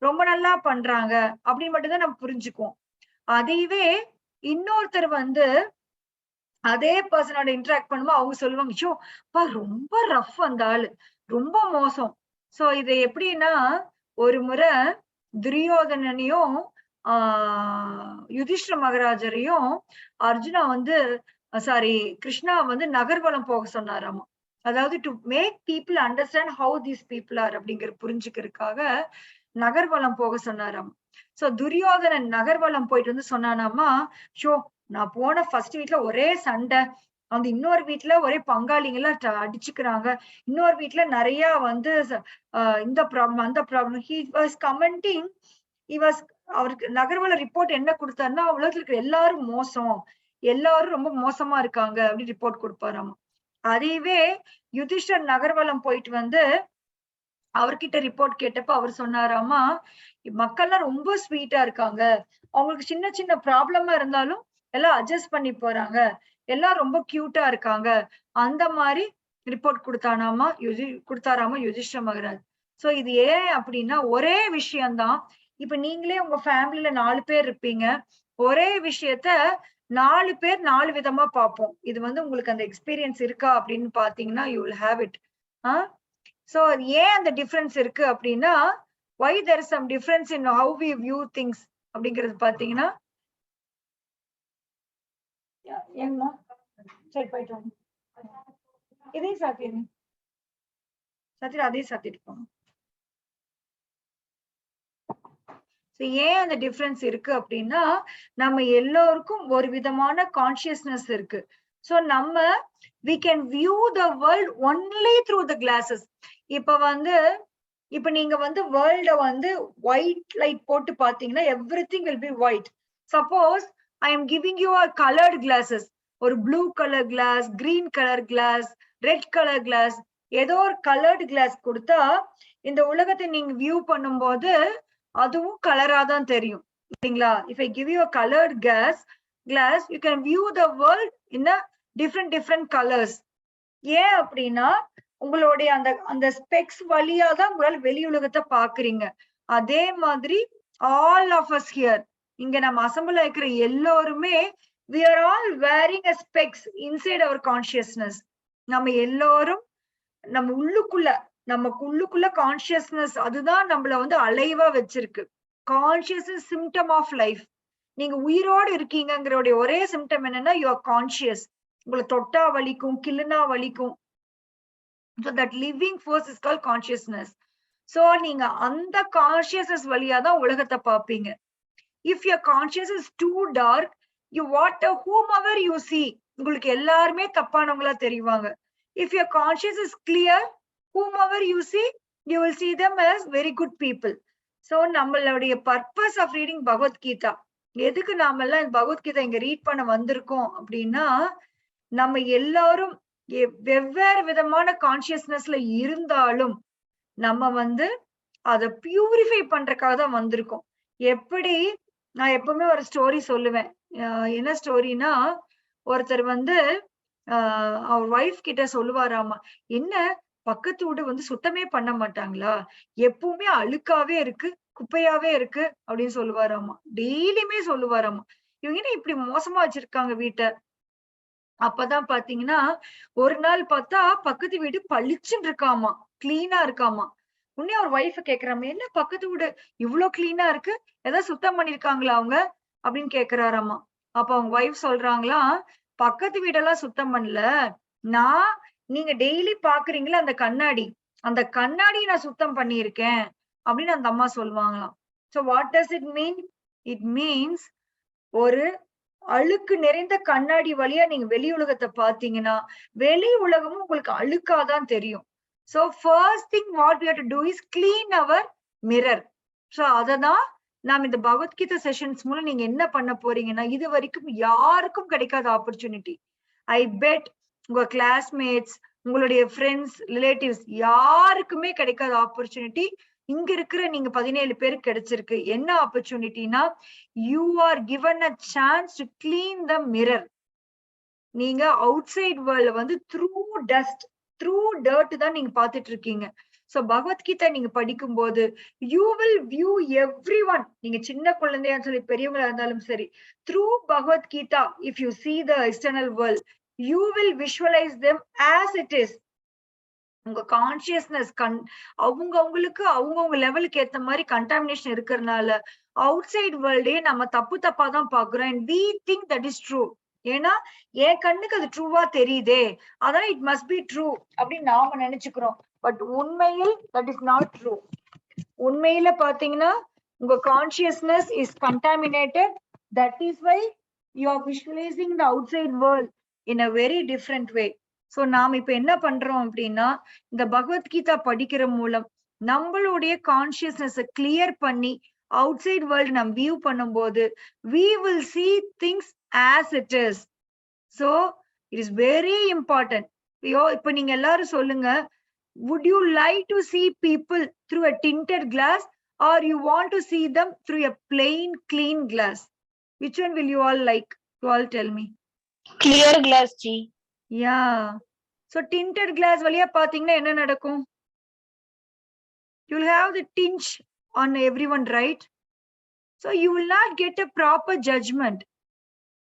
ரொம்ப நல்லா பண்றாங்க அப்படின்னு மட்டும்தான் நம்ம புரிஞ்சுக்குவோம். அதையவே இன்னொருத்தர் வந்து அதே பர்சனோட இன்டராக்ட் பண்ணும்போது அவங்க சொல்லுவாங்க, ஐயோ பா ரொம்ப ரஃப் அந்த ஆளு, ரொம்ப மோசம். சோ இது எப்படின்னா, ஒரு முறை துரியோதனனையும் யுதிஷ்டிர மகாராஜரையும் அர்ஜுனா வந்து கிருஷ்ணா வந்து நகர்வலம் போக சொன்னாராமா. அதாவது to make people understand how these people are அப்படிங்கிற புரிஞ்சுக்கிறதுக்காக நகர்வலம் போக சொன்னாராமா. சோ துரியோதனன் நகர்வலம் போயிட்டு வந்து சொன்னானாமா, ஷோ நான் போன ஃபர்ஸ்ட் வீட்ல ஒரே சண்டை, அந்த இன்னொரு வீட்டுல ஒரே பங்காளிங்க எல்லாம் அடிச்சுக்கிறாங்க, இன்னொரு வீட்டுல நிறைய வந்து இந்த ப்ராப்ளம் அந்த ப்ராப்ளம். ஹி வாஸ் கமெண்டிங், அவருக்கு நகர்வல ரிப்போர்ட் என்ன கொடுத்தாருன்னா, உலகத்துல இருக்கிற எல்லாரும் மோசம், எல்லாரும் ரொம்ப மோசமா இருக்காங்க அப்படின்னு ரிப்போர்ட் கொடுப்பாராமா. அதையவே யுதிஷ்டர் நகர்வலம் போயிட்டு வந்து அவர்கிட்ட ரிப்போர்ட் கேட்டப்ப அவர் சொன்னாராமா, மக்கள்லாம் ரொம்ப ஸ்வீட்டா இருக்காங்க, அவங்களுக்கு சின்ன சின்ன ப்ராப்ளமா இருந்தாலும் எல்லாம் அட்ஜஸ்ட் பண்ணி போறாங்க, எல்லாம் ரொம்ப கியூட்டா இருக்காங்க, அந்த மாதிரி ரிப்போர்ட் கொடுத்தாராமா யுதிஷ்டர் மகாராஜ். சோ இது ஏன் அப்படின்னா, ஒரே விஷயம்தான். இப்ப நீங்களே உங்க ஃபேமிலில 4 பேர் இருப்பீங்க, ஒரே விஷயத்த 4 பேர் 4 விதமா பார்ப்போம். இது வந்து உங்களுக்கு அந்த எக்ஸ்பீரியன்ஸ் இருக்கா அப்படின்னு பாத்தீங்கன்னா you will have it. So ஏன் அந்த டிஃபரன்ஸ் இருக்கு அப்படின்னா, why there is some difference in how we view things அப்படிங்கிறது பாத்தீங்கன்னா, ஏங்கம்மா சரி போயிட்டு இதே சாத்திடு அதே சாத்திட்டு போங்க. ஏன் அந்த டிஃபரன்ஸ் இருக்கு அப்படின்னா, நம்ம எல்லோருக்கும் ஒரு விதமான கான்சியஸ்னஸ் இருக்கு. சோ நம்ம we can view the world only through the glasses. இப்ப நீங்க வந்து வேர்ல்ட வந்து ஒயிட் லைட் போட்டு பாத்தீங்கன்னா everything will be white. Suppose I am giving you a colored glasses. ஒரு blue colour glass, green colour glass, red colour glass, ஏதோ ஒரு coloured class கொடுத்தா இந்த உலகத்தை நீங்க வியூ பண்ணும்போது அதுவும் கலரா தான் தெரியும் இல்லைங்களா? If I give you a colored glass, you can view the world in a different colors. ஏன் அப்படின்னா உங்களுடைய அந்த அந்த ஸ்பெக்ஸ் வழியா தான் உங்களால வெளி உலகத்தை பாக்குறீங்க. அதே மாதிரி all of us here, இங்க நம்ம அசம்பிள் ஆகிக்கிற எல்லோருமே we are all wearing a specs inside our consciousness. நம்ம எல்லோரும் நம்ம உள்ளுக்குள்ள கான்சியஸ்னஸ் அதுதான் நம்மள வந்து அலைவா வச்சிருக்கு. Conscious symptom of life. நீங்க உயிரோடு இருக்கீங்கிறோட ஒரே சிம்டம் என்னன்னா யூ ஆர் கான்சியஸ். உங்களை தொட்டா வலிக்கும், கிள்ளுனா வலிக்கும். So that living force is called consciousness. So நீங்க அந்த கான்சியஸ்னஸ் வழியா தான் உலகத்தை பார்ப்பீங்க. If your consciousness is too dark, you whomever you see, உங்களுக்கு எல்லாருமே தப்பானவங்களா தெரிவாங்க. If your conscience is clear, whomever you see, you will see them as very good people. So நம்மளுடைய purpose of reading பகவத் கீதா, எதுக்கு நாம எல்லாம் பகவத் கீதா இங்க ரீட் பண்ண வந்திருக்கோம் அப்படின்னா, நம்ம எல்லாரும் வெவ்வேறு விதமான கான்சியஸ்னஸ்ல இருந்தாலும் நம்ம வந்து அதை பியூரிஃபை பண்றதுக்காக தான் வந்திருக்கோம். எப்படி நான் எப்பவுமே ஒரு ஸ்டோரி சொல்லுவேன். என்ன ஸ்டோரினா, ஒருத்தர் வந்து அவர் ஒய்ஃப் கிட்ட சொல்லுவாராமா, என்ன பக்கத்து வீடு வந்து சுத்தமே பண்ண மாட்டாங்களா, எப்பவுமே அழுக்காவே இருக்கு, குப்பையாவே இருக்கு அப்படின்னு சொல்லுவாராமா. டெய்லியுமே சொல்லுவாராமா. இவங்க என்ன இப்படி மோசமா வச்சிருக்காங்க வீட்டை. அப்பதான் பாத்தீங்கன்னா ஒரு நாள் பார்த்தா பக்கத்து வீடு பளிச்சுன்னு இருக்காமா, கிளீனா இருக்காமா. உடனே அவர் ஒய்ஃப கேக்குறாம, என்ன பக்கத்து வீடு இவ்வளவு கிளீனா இருக்கு, ஏதாவது சுத்தம் பண்ணிருக்காங்களா அவங்க அப்படின்னு கேக்குறாராமா. அப்ப அவங்க ஒய்ஃப் சொல்றாங்களா, பக்கத்து வீடெல்லாம் சுத்தம் பண்ணல, நீங்க டெய்லி பாக்குறீங்களா அந்த கண்ணாடி நான் சுத்தம் பண்ணியிருக்கேன் அப்படின்னு அந்த அம்மா சொல்லுவாங்களாம். So what does it mean? It means ஒரு அழுக்கு நிறைந்த கண்ணாடி வழியா நீங்க வெளி உலகத்தை பாத்தீங்கன்னா வெளி உலகமும் உங்களுக்கு அழுக்காதான் தெரியும். So first thing what we have to do is clean our mirror. So அததான் நாம் இந்த பகவத்கீதா செஷன்ஸ் மூலம் நீங்க என்ன பண்ண போறீங்கன்னா, இது வரைக்கும் யாருக்கும் கிடைக்காத ஆப்பர்ச்சுனிட்டி. ஐ பெட் உங்க கிளாஸ்மேட்ஸ், உங்களுடைய ஃப்ரெண்ட்ஸ், ரிலேட்டிவ்ஸ் யாருக்குமே கிடைக்காத ஆப்பர்ச்சுனிட்டி இங்க இருக்கிற நீங்க 17 பேருக்கு கிடைச்சிருக்கு. என்ன ஆப்பர்ச்சுனிட்டினா, you are given a chance to clean the mirror. நீங்க அவுட் சைட் வேர்ல்ட்ல வந்து த்ரூ டர்ட் தான் நீங்க பாத்துட்டு இருக்கீங்க. சோ பகவத்கீதா நீங்க படிக்கும் போது you will view every one. நீங்க சின்ன குழந்தையா சொல்லி பெரியவங்களா இருந்தாலும் சரி, through Bhagavad Gita if you see the external world, you will visualize them as it is. உங்க கான்சியஸ்னஸ் அவங்கவுங்க லெவலுக்கு ஏத்த மாதிரி கண்டாமினேஷன் இருக்கிறதுனால அவுட் சைட் வேர்ல்டே நம்ம தப்பா தான் பாக்குறோம். and we think that is true. ஏன்னா என் கண்ணுக்கு அது ட்ரூவா தெரியுதே, அதான் இட் மஸ்ட் பி ட்ரூ அப்படின்னு நாம நினைச்சுக்கிறோம். பட் உண்மையில் தட் இஸ் நாட் ட்ரூ. உண்மையில பாத்தீங்கன்னா உங்க consciousness is contaminated. That is why you are visualising the outside world in a very different way. So நாம இப்ப என்ன பண்றோம் அப்படின்னா, இந்த பகவத்கீதா படிக்கிற மூலம் நம்மளுடைய கான்சியஸ்னஸ் கிளியர் பண்ணி அவுட் சைட் வேர்ல்ட் நம்ம வியூ பண்ணும்போது we will see things as it is. So it is very important. இப்ப நீங்க எல்லாரும் சொல்லுங்க, would you like to see people through a tinted glass or you want to see them through a plain clean glass? Which one will you all like? You all tell me. Clear glass ji. Yeah. So tinted glass வழியா பாத்தீங்கன்னா என்ன நடக்கும்? You'll have the tinge on everyone, right? So you will not get a proper judgment.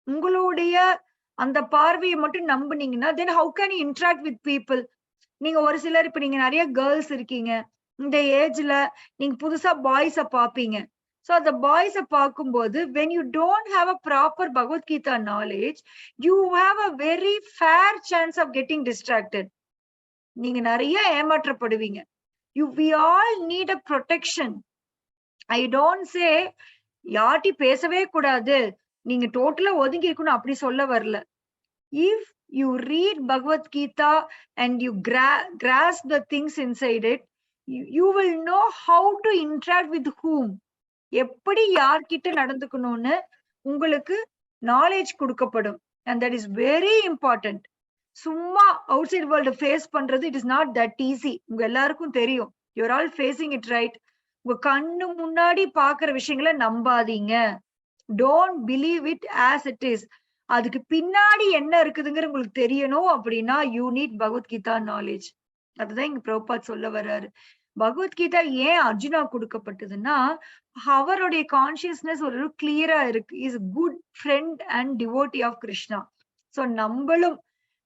உங்களுடைய அந்த பார்வையை மட்டும் நம்புனீங்கன்னா then how can you interact with people? நீங்க ஒரு சிலர், இப்ப நீங்க நிறைய கேர்ள்ஸ் இருக்கீங்க, இந்த ஏஜ்ல நீங்க புதுசா பாய்ஸ பாப்பீங்க. So அந்த பாய்ஸ பார்க்கும்போது when you don't have a proper Bhagavad Gita knowledge, you have a very fair chance of getting distracted. நீங்க நிறைய ஏமாற்றப்படுவீங்க. We all need a protection. I don't say யார்ட்டி பேசவே கூடாது, நீங்க டோட்டலா ஒதுங்கி இருக்கணும் அப்படி சொல்ல வரல. If you read Bhagavad Gita and you grasp the things inside it, you will know how to interact with whom. எப்படி யார்கிட்ட நடந்துக்கணும்னு உங்களுக்கு நாலேஜ் கொடுக்கப்படும். And that is very important. சும்மா அவுட் சைட் வேர்ல்டு ஃபேஸ் பண்றது it is not that easy. உங்க எல்லாருக்கும் தெரியும். You are all facing it, right? உங்க கண்ணு முன்னாடி பாக்குற விஷயங்களை நம்பாதீங்க. Don't believe it as it is. அதுக்கு பின்னாடி என்ன இருக்குதுங்கிற உங்களுக்கு தெரியணும் அப்படின்னா யூ நீட் பகவத்கீதா நாலேஜ். அதுதான் இங்க பிரபுபாத் சொல்ல வர்றாரு. பகவத்கீதா ஏன் அர்ஜுனா கொடுக்கப்பட்டதுன்னா அவருடைய கான்சியஸ்னஸ் ஒரு கிளியரா இருக்கு. Is good friend and devotee of Krishna. So நம்மளும்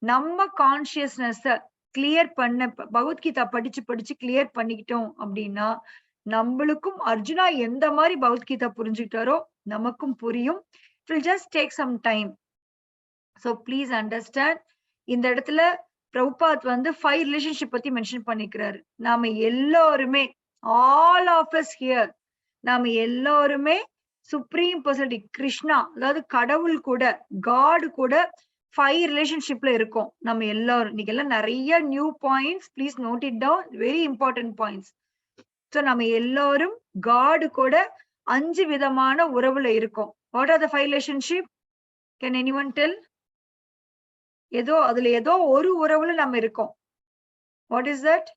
நம்ம கான்சியஸ்னஸ் கிளியர் பண்ண பகவத்கீதா படிச்சு கிளியர் பண்ணிக்கிட்டோம் அப்படின்னா நம்மளுக்கும் அர்ஜுனா எந்த மாதிரி பகவத்கீதா புரிஞ்சுக்கிட்டாரோ நமக்கும் புரியும். It will just take some time. So please understand. இந்த இடத்துல பிரபுபாத் வந்து 5 ரிலேஷன்ஷிப் பத்தி மென்ஷன் பண்ணிக்கிறாரு. நாம எல்லாருமே ஆல் ஆஃப் அஸ் ஹியர் நாம எல்லாருமே சுப்ரீம் பர்சனாலிட்டி கிருஷ்ணா, அதாவது கடவுள் கூட, காட் கூட 5 ரிலேஷன்ஷிப்ல இருக்கோம் நம்ம எல்லாரும். இன்னைக்கு எல்லாம் நிறைய new points, please note it down, very important points. So நம்ம எல்லாரும் காடு கூட 5 விதமான உறவுல இருக்கோம். What are the 5 relationship? Can anyone tell? அதுல ஏதோ ஒரு உறவுல நம்ம இருக்கோம். What is that?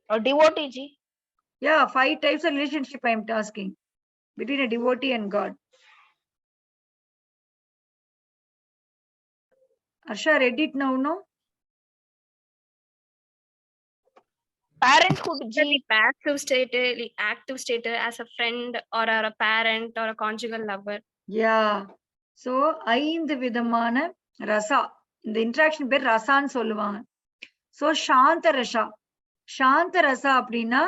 Devotee ji. Yeah, 5 types of relationship I am asking between a devotee and God. Arsha, read it now, no? Parenthood ji. The passive state, the active state as a friend or a parent or a conjugal lover. Yeah. So 5 விதமான ரசா. இந்த interaction பேர் ரசான்னு சொல்லுவாங்க. So சாந்த ரசா. சாந்த ரசா அப்படின்னா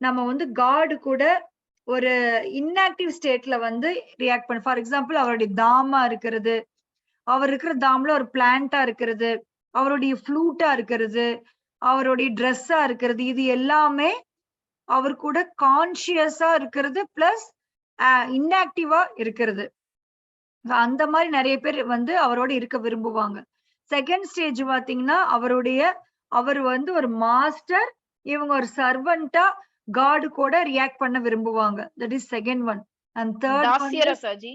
நம்ம வந்து காடு கூட ஒரு இன்ஆக்டிவ் ஸ்டேட்ல வந்து ரியாக்ட் பண்ண. ஃபார் எக்ஸாம்பிள் அவருடைய தாமா இருக்கிறது, அவர் இருக்கிற தாம்ல ஒரு பிளான்டா இருக்கிறது, அவருடைய ஃப்ளூட்டா இருக்கிறது, அவருடைய ட்ரெஸ்ஸா இருக்கிறது, இது எல்லாமே அவர் கூட கான்சியஸா இருக்கிறது பிளஸ் இன்ஆக்டிவா இருக்கிறது. அந்த மாதிரி நிறைய பேர் வந்து அவரோட இருக்க விரும்புவாங்க. செகண்ட் ஸ்டேஜ் பாத்தீங்கன்னா அவர் வந்து ஒரு மாஸ்டர், இவங்க ஒரு சர்வெண்டா காடு கூட ரியாக்ட் பண்ண விரும்புவாங்க. That is second one. And third Dasya rasa ji.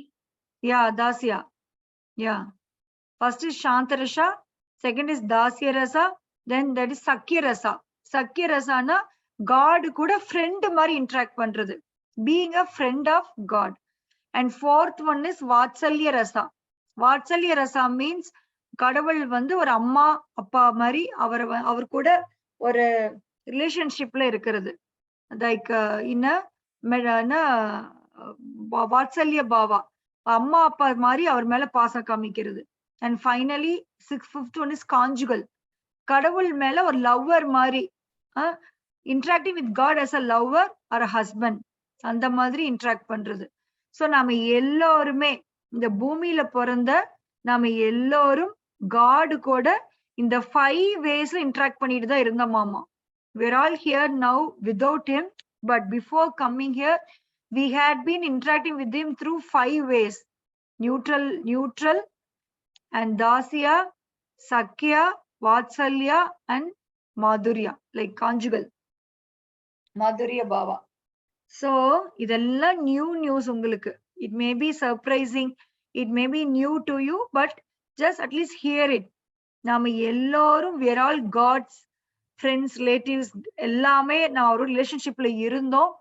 Yeah தாசியா. யா ஃபர்ஸ்ட் இஸ் சாந்தரசா, செகண்ட் இஸ் தாசிய ரசா, தென் தட் இஸ் சக்கிய ரசா. சக்கிய ரசானா காடு கூட ஃப்ரெண்ட் மாதிரி இன்டராக்ட் பண்றது, being a friend of God. And fourth one is வாத்சல்ய ரசா. வாத்சல்ய ரசா மீன்ஸ் கடவுள் வந்து ஒரு அம்மா அப்பா மாதிரி அவர் கூட ஒரு ரிலேஷன்ஷிப்ல இருக்கிறது. லைக் வாத்சல்ய பாவா, அம்மா அப்பா மாதிரி அவர் மேல பாசம் காமிக்கிறது. And finally fifth one is conjugal. கடவுள் மேல ஒரு லவ்வர் மாதிரி interacting with God as a lover or a husband, அந்த மாதிரி இன்டராக்ட் பண்றது. சோ நாம எல்லாருமே இந்த பூமியில பிறந்த நாம எல்லாரும் காடு கூட இந்த 5 waysல இன்டராக்ட் பண்ணிட்டு தான் இருந்தோமாமா. we're all here now without him, but before coming here we had been interacting with him through 5 ways: neutral and dasya, sakya, vatsalya and madhurya, like conjugal madhurya bhava. So இதெல்லாம் new news உங்களுக்கு. It may be surprising, it may be new to you, but just at least here it. நாம எல்லாரும் we are all God's friends, relatives, எல்லாமே நான் ஒரு ரிலேஷன்ஷிப்ல இருந்தோம்.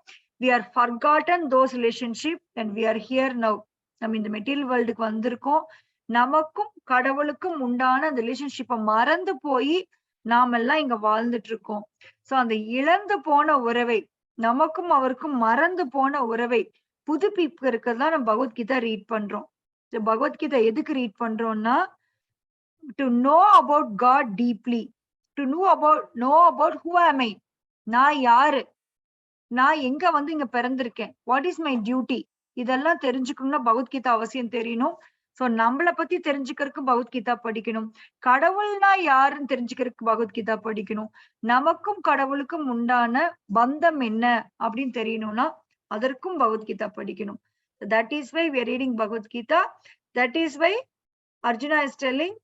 we are forgotten those relationship and we are here now. நம்ம இந்த material வேர்ல்டுக்கு வந்திருக்கோம். நமக்கும் கடவுளுக்கும் உண்டான அந்த ரிலேஷன்ஷிப்பை மறந்து போய் நாமெல்லாம் இங்க வாழ்ந்துட்டு இருக்கோம். சோ அந்த இழந்து போன உறவை, நமக்கும் அவருக்கும் மறந்து போன உறவை புதுப்பிக்கிறதுக்கு தான் நம்ம பகவத்கீதா ரீட் பண்றோம். பகவத்கீதா எதுக்கு ரீட் பண்றோம்னா, to know about God deeply, to know about who am I, நான் யாரு, நான் எங்க வந்து இங்க பிறந்திருக்கேன், வாட் இஸ் மை டியூட்டி, இதெல்லாம் தெரிஞ்சுக்கணும்னா பகவத்கீதா அவசியம் தெரியணும். சோ நம்மளை பத்தி தெரிஞ்சுக்கிறதுக்கு பகவத்கீதா படிக்கணும். கடவுள்னா யாருன்னு தெரிஞ்சுக்கிறதுக்கு பகவத்கீதா படிக்கணும். நமக்கும் கடவுளுக்கும் உண்டான பந்தம் என்ன அப்படின்னு தெரியணும்னா அதற்கும் பகவத்கீதா படிக்கணும். That is why we are reading Bhagavad Gita. That is why Arjuna is telling,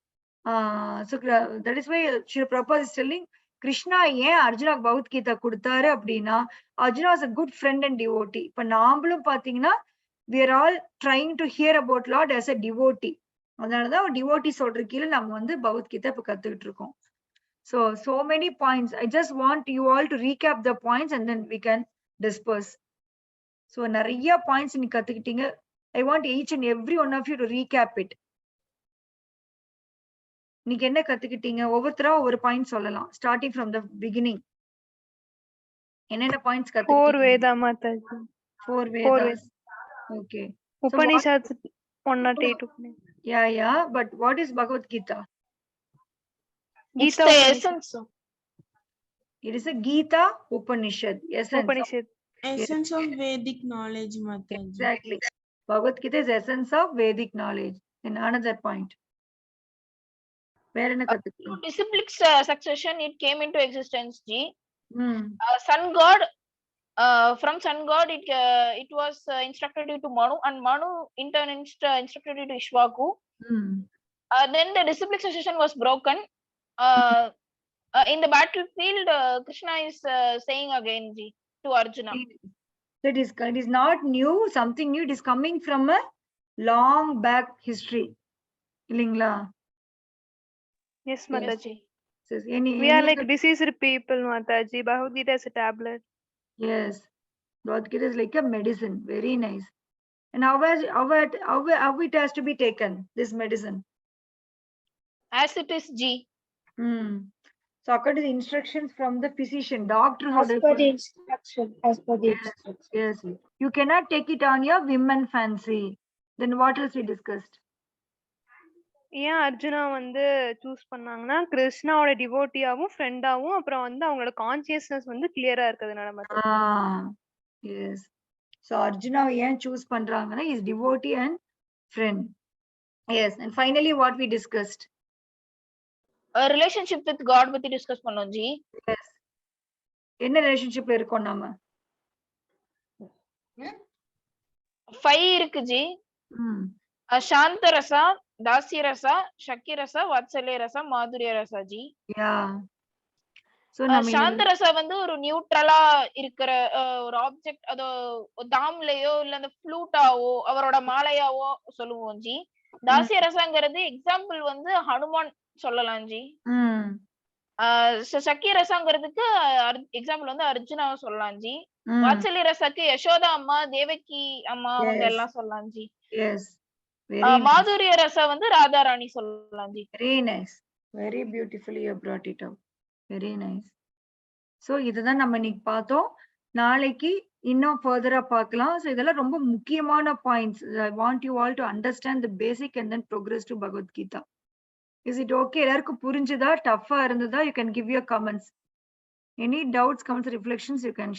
that is why Srila Prabhupada is telling, Krishna ஏன் அர்ஜுனாக்கு பகவத்கீதா கொடுத்தாரு அப்படின்னா, Arjuna is a good friend and devotee. இப்ப நாமளும் பாத்தீங்கன்னா we are all trying to hear about Lord as a devotee. அதனாலதான் devotee சொல்ற கீழே நம்ம வந்து பகவத்கீதை இப்ப கத்துக்கிட்டு இருக்கோம். So many points. I just want you all to recap the points and then we can disperse. So நிறைய points நீ கத்துக்கிட்டீங்க. I want each and every one of you to recap it. நீங்க என்ன கத்துக்கிட்டீங்க? ஒவ்வொருத்தரா ஒவ்வொரு பாயிண்ட் சொல்லலாம். Starting from the beginning. என்னென்ன பாயிண்ட்ஸ் 4 கத்துக்கிட்டீங்க? Veda Mataji. 4 Vedas. Okay. So Upanishads 108 Upanishads. yeah. But what is Bhagavad Gita? It's Gita the Upanishad. essence. It is a Gita Upanishad. Essence. Upanishad. Essence of Vedic knowledge, Mataji. Exactly. Bhagavad Gita is essence of Vedic knowledge. And another point. வேற என்ன கத்துக்கிட்டீங்க? Through disciplic succession, it came into existence, Ji. Hmm. Sun God, from Sun God, it was instructed to Manu, and Manu in turn instructed to Ishwaku. Hmm. Then the disciplic succession was broken. In the battlefield, Krishna is saying again, Ji, to Arjuna. So it is not new, something new. It is coming from a long back history. இல்லைங்களா? Yes, Mataji. So any We are any like other- diseased people, Mataji. Bhagavad Gita is a tablet. Yes. Bhagavad Gita is like a medicine. Very nice. And how it has to be taken, this medicine? As it is, Ji. Hmm. So according to the instructions from the physician, doctor. As per the instruction, as per the Yes. instruction. Yes. You cannot take it on your whim and fancy. Then what else we discussed? ஏன் அர்ஜுனா வந்து choose பண்ணாங்கன்னா கிருஷ்ணாவோட டிவோட்டியாவும் ஃப்ரெண்டாவும் அப்புறம் வந்து அவங்களோட consciousness வந்து கிளியரா இருக்கிறதுனால மட்டும். Yes. So Arjuna ஏன் choose பண்றாங்கன்னா is devotee and friend. Yes. And finally what we discussed? A relationship with God பத்தி discuss பண்ணோம், Ji. Yes. என்ன ரிலேஷன்ஷிப்ல இருக்கோம் நாம? 5 இருக்கு, Ji. சாந்த ரசா, தாசிய ரசா, சக்கி ரசா, வாத்சல்ய Raza, மாதுரிய Raza, Ji. Yeah. So சாந்த ரசா வந்து ஒரு நியூட்ரலா இருக்கிற ஒரு ஆப்ஜெக்ட், அது தாம்லையோ இல்ல அந்த ஃப்ளூட்டாவோ அவரோட மாலையாவோ சொல்லுவோம், Ji. தாசிய ரசாங்கிறது எக்ஸாம்பிள் வந்து ஹனுமான் சொல்லலாம், Ji. சக்கி ரசாங்கிறதுக்கு எக்ஸாம்பிள் வந்து அர்ஜுனாவை சொல்லலாம், Ji. வாத்சல்ய ரசாக்கு யசோதா அம்மா, தேவகி அம்மா அவங்க எல்லாம் சொல்லலாம், Ji. Yes. மாதுரிய ரசா வந்து ராதா ராணி சொல்லலாம், Ji. Very nice. Very beautifully you brought it up. Very nice. So இதுதான் நம்ம இன்னைக்கு பார்த்தோம். நாளைக்கு இன்னும் ஃபர்தரா பார்க்கலாம். So இதெல்லாம் ரொம்ப முக்கியமான points. I want you all to understand the basic and then progress to Bhagavad Gita. Is it okay? எல்லாருக்கும் புரிஞ்சுதா? டஃபா இருந்ததா? You can give your comments. Any doubts, comments, reflections you can share.